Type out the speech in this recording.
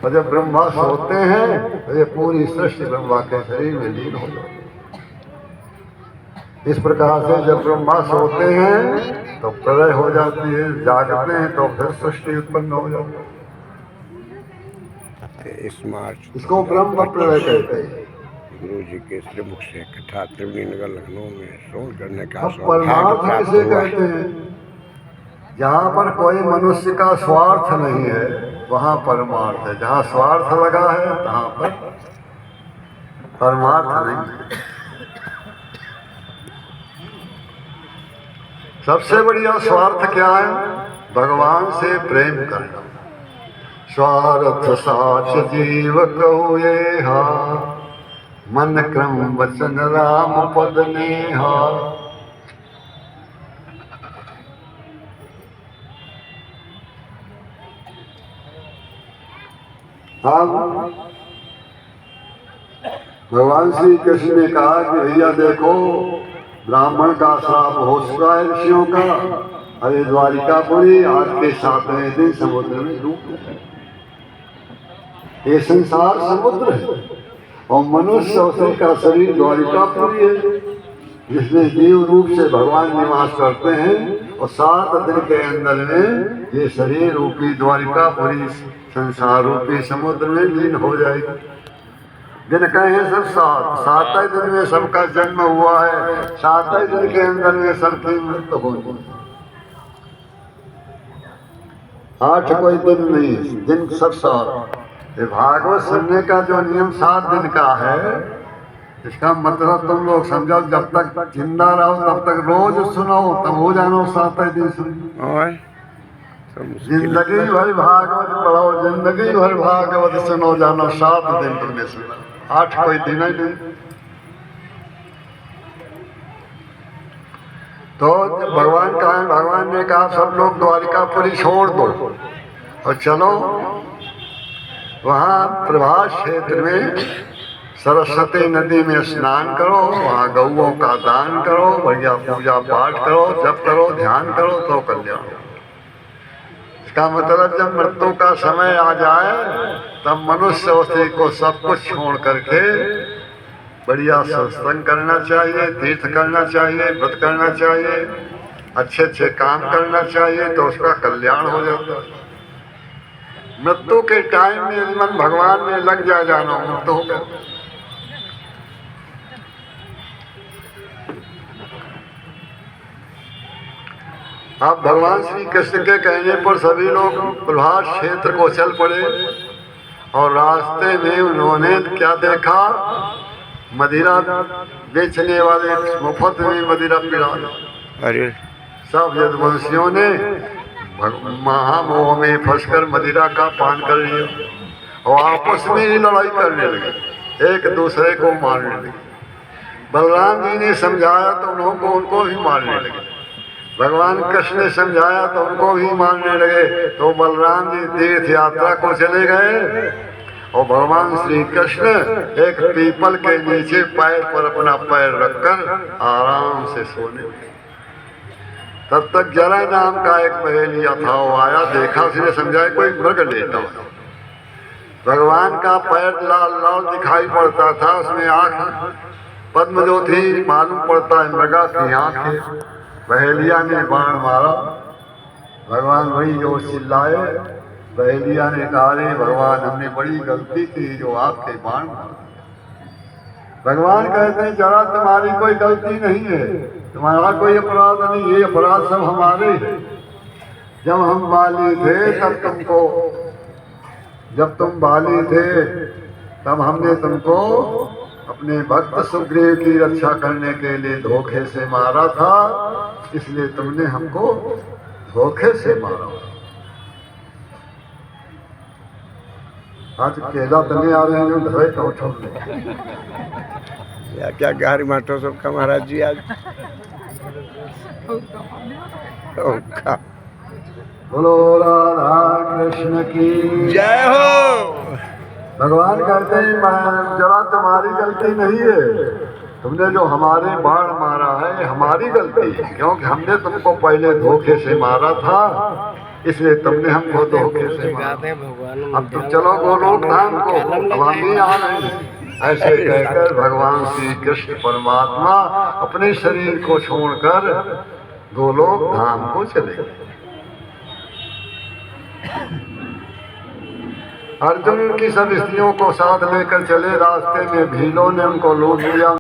और जब ब्रह्मा सोते हैं तो ये पूरी सृष्टि ब्रह्मा के शरीर में लीन हो जाती है। इस प्रकार से जब ब्रह्मा सोते हैं तो प्रलय हो जाती है, जागते हैं तो फिर सृष्टि उत्पन्न हो जाती है। इसको ब्रह्म प्रलय कहते हैं। गुरु जी के श्रीमुख से कथा त्रिवेणी नगर लखनऊ में श्रवण करने का अब परमार्थ किसे कहते हैं? जहाँ पर कोई मनुष्य का स्वार्थ नहीं है वहाँ परमार्थ है। जहाँ स्वार्थ लगा है वहाँ पर परमार्थ नहीं है। सबसे बढ़िया स्वार्थ क्या है? भगवान से प्रेम करना। स्वार्थ साच जीव कहु ये हा, मन क्रम वचन राम पद नेहा। अब भगवान श्री कृष्ण ने कहा कि भैया देखो, ब्राह्मण का श्राप हो चुका है ऋषियों का। अरे द्वारिकापुरी आज के 7वें दिन समुद्र में डूब गए। ये संसार समुद्र है और मनुष्य उसी का शरीर द्वारिकापुरी है, जिसमें जीव रूप से भगवान निवास करते हैं। और 7 दिन के अंदर में ये शरीर रूपी द्वारिकापुरी संसार रूपी समुद्र में लीन हो जाएगी। दिन कहे सब 7 दिन में सबका जन्म हुआ है, 7 दिन के अंदर में सबकी मृत्यु होगी। 8 कोई दिन नहीं, दिन सब 7। ये भागवत सुनने का जो नियम 7 दिन का है, इसका मतलब तुम लोग समझो, जब तक जिंदा रहो तब तक रोज सुनो, तब हो जानो 7 दिन सुनो। जिंदगी भर भागवत पढ़ो, जिंदगी भर भागवत सुनो, जानो 7 दिन तुमने सुना, 8 कोई दिन ही नहीं। तो भगवान का है, भगवान ने कहा सब लोग द्वारिकापुरी छोड़ दो और चलो वहाँ प्रभास क्षेत्र में सरस्वती नदी में स्नान करो, वहाँ गौओं का दान करो, बढ़िया पूजा पाठ करो, जप करो, ध्यान करो, तो कल्याण। इसका मतलब जब मृत्यु का समय आ जाए तब मनुष्य उसी को सब कुछ छोड़ करके बढ़िया सत्संग करना चाहिए, तीर्थ करना चाहिए, व्रत करना चाहिए, अच्छे अच्छे काम करना चाहिए, तो उसका कल्याण हो जाता है। मृत्यु के टाइम में यदि मन भगवान में लग जाए, जानो मृत्यु हो गया। अब भगवान श्री कृष्ण के कहने पर सभी लोग प्रभास क्षेत्र को चल पड़े और रास्ते में उन्होंने क्या देखा? मदिरा बेचने वाले मुफ्त में मदिरा पिला। अरे सब यदुवंशियों ने महामोह में फंसकर मदिरा का पान कर लिया और आपस में ही लड़ाई करने लगे, एक दूसरे को मारने लगे। बलराम जी ने समझाया तो उनको उनको भी मारने लगे। भगवान कृष्ण ने समझाया तो उनको भी मारने लगे। तो बलराम जी तीर्थ यात्रा को चले गए और भगवान श्री कृष्ण एक पीपल के नीचे पैर पर अपना पैर रखकर आराम से सोने लगे। तब तक जरा नाम का एक पहेलिया था, वो आया, देखा, उसने समझाया कोई मृग लेता हो। भगवान का पैर लाल लाल दिखाई पड़ता था, उसमें आँख पद्म जो थी मालूम पड़ता है मृगा की आँख है। पहेलिया ने बाण मारा, भगवान वही जो चिल्लाए। पहेलिया ने कहा, रे भगवान हमने बड़ी गलती की जो आपके बाण मारा। भगवान कहते हैं जरा तुम्हारी कोई गलती नहीं है, तुम्हारा कोई अपराध नहीं, ये अपराध सब हमारे हैं। जब हम बाली थे तब तुमको, जब तुम बाली थे तब हमने तुमको अपने भक्त सुग्रीव की रक्षा करने के लिए धोखे से मारा था, इसलिए तुमने हमको धोखे से मारा। आज केला तने आ रहे हैं धरे का उठो या क्या गारी माटो सबका महाराज जी आज बोलो राधा कृष्ण की जय हो। भगवान कहते हैं जरा तुम्हारी गलती नहीं है, तुमने जो हमारे बाण मारा है हमारी गलती है, क्योंकि हमने तुमको पहले धोखे से मारा था, इसलिए तुमने हमको धोखे से मारा। भगवान अब तुम चलो गोलोक धाम को, अब हम भी आ रहे हैं। ऐसे कहकर भगवान श्री कृष्ण परमात्मा अपने शरीर को छोड़कर गोलोक धाम को चले गए। अर्जुन की सब स्त्रियों को साथ लेकर चले, रास्ते में भीलों ने उनको लूट लिया।